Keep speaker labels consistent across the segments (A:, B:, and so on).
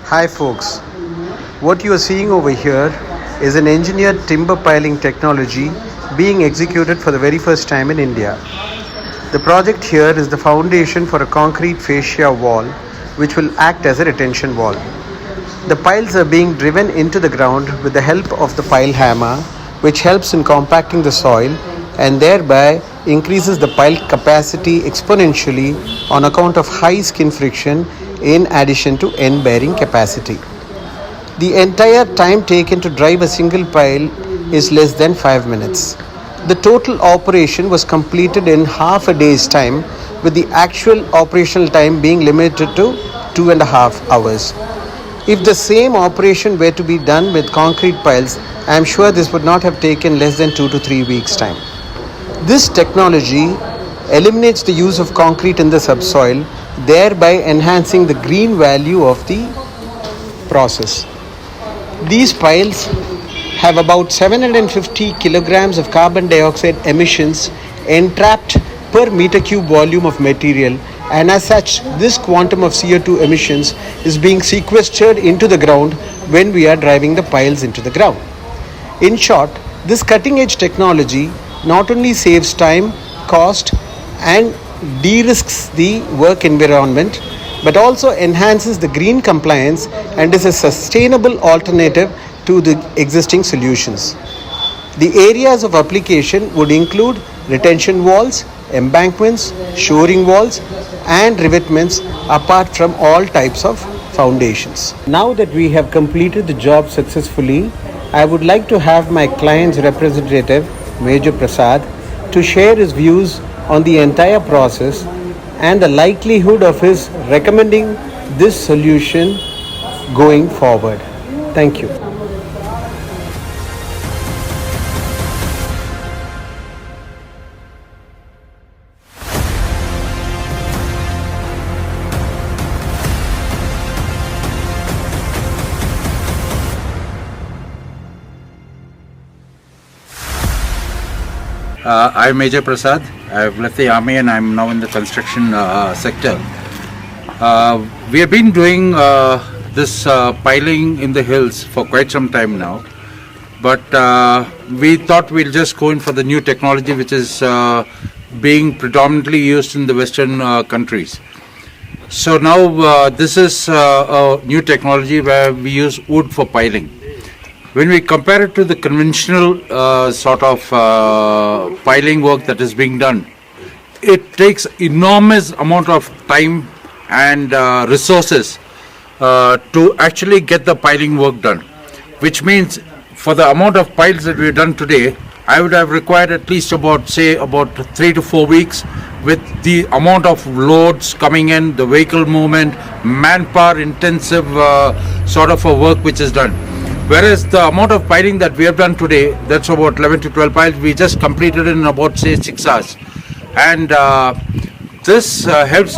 A: Hi folks, what you are seeing over here is an engineered timber piling technology being executed for the very first time in India. The project here is the foundation for a concrete fascia wall which will act as a retention wall. The piles are being driven into the ground with the help of the pile hammer, which helps in compacting the soil and thereby increases the pile capacity exponentially on account of high skin friction in addition to end bearing capacity. The entire time taken to drive a single pile is less than 5 minutes. The total operation was completed in half a day's time, with the actual operational time being limited to 2.5 hours. If the same operation were to be done with concrete piles, I am sure this would not have taken less than 2 to 3 weeks' time. This technology eliminates the use of concrete in the subsoil, thereby enhancing the green value of the process. These piles have about 750 kilograms of carbon dioxide emissions entrapped per meter cube volume of material, and as such, this quantum of CO2 emissions is being sequestered into the ground when we are driving the piles into the ground. In short, this cutting edge technology not only saves time, cost, and de-risks the work environment, but also enhances the green compliance and is a sustainable alternative to the existing solutions. The areas of application would include retention walls, embankments, shoring walls, and revetments, apart from all types of foundations. Now that we have completed the job successfully, I would like to have my client's representative, Major Prasad, to share his views on the entire process and the likelihood of his recommending this solution going forward. Thank you.
B: I'm Major Prasad. I've left the army and I'm now in the construction sector. We have been doing this piling in the hills for quite some time now, but we thought we'll just go in for the new technology which is being predominantly used in the Western countries. So now this is a new technology where we use wood for piling. When we compare it to the conventional sort of piling work that is being done, it takes enormous amount of time and resources to actually get the piling work done. Which means for the amount of piles that we've done today, I would have required at least about 3 to 4 weeks, with the amount of loads coming in, the vehicle movement, manpower intensive sort of a work which is done. Whereas the amount of piling that we have done today, that's about 11 to 12 piles, we just completed in about 6 hours. And this helps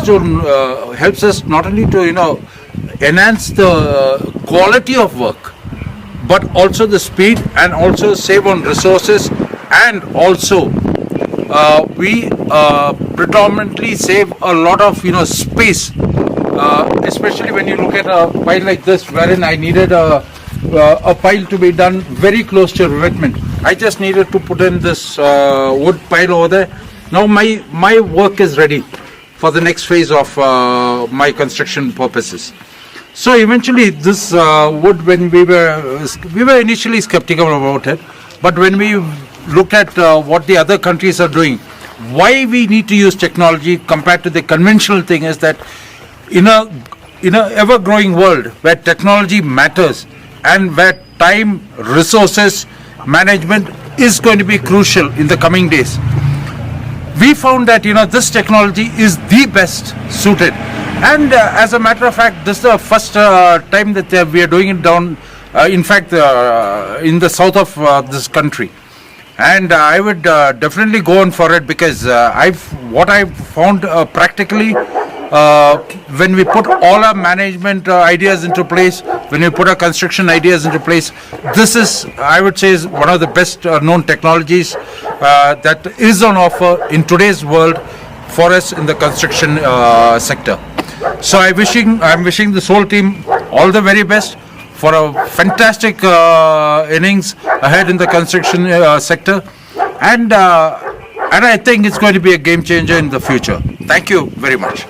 B: us not only to enhance the quality of work, but also the speed, and also save on resources, and also we predominantly save a lot of space, especially when you look at a pile like this, wherein I needed a pile to be done very close to revetment. I just needed to put in this wood pile over there. Now my work is ready for the next phase of my construction purposes. So eventually this wood, when we were initially skeptical about it, but when we looked at what the other countries are doing, why we need to use technology compared to the conventional thing, is that in a ever growing world where technology matters, and where time, resources, management is going to be crucial in the coming days, we found that this technology is the best suited. And as a matter of fact, this is the first time that we are doing it down, in fact, in the south of this country. And I would definitely go on for it, because what I've found practically, when we put all our management ideas into place, when we put our construction ideas into place, this is, I would say, is one of the best known technologies that is on offer in today's world for us in the construction sector. So I'm wishing this whole team all the very best for a fantastic innings ahead in the construction sector, and I think it's going to be a game changer in the future. Thank you very much.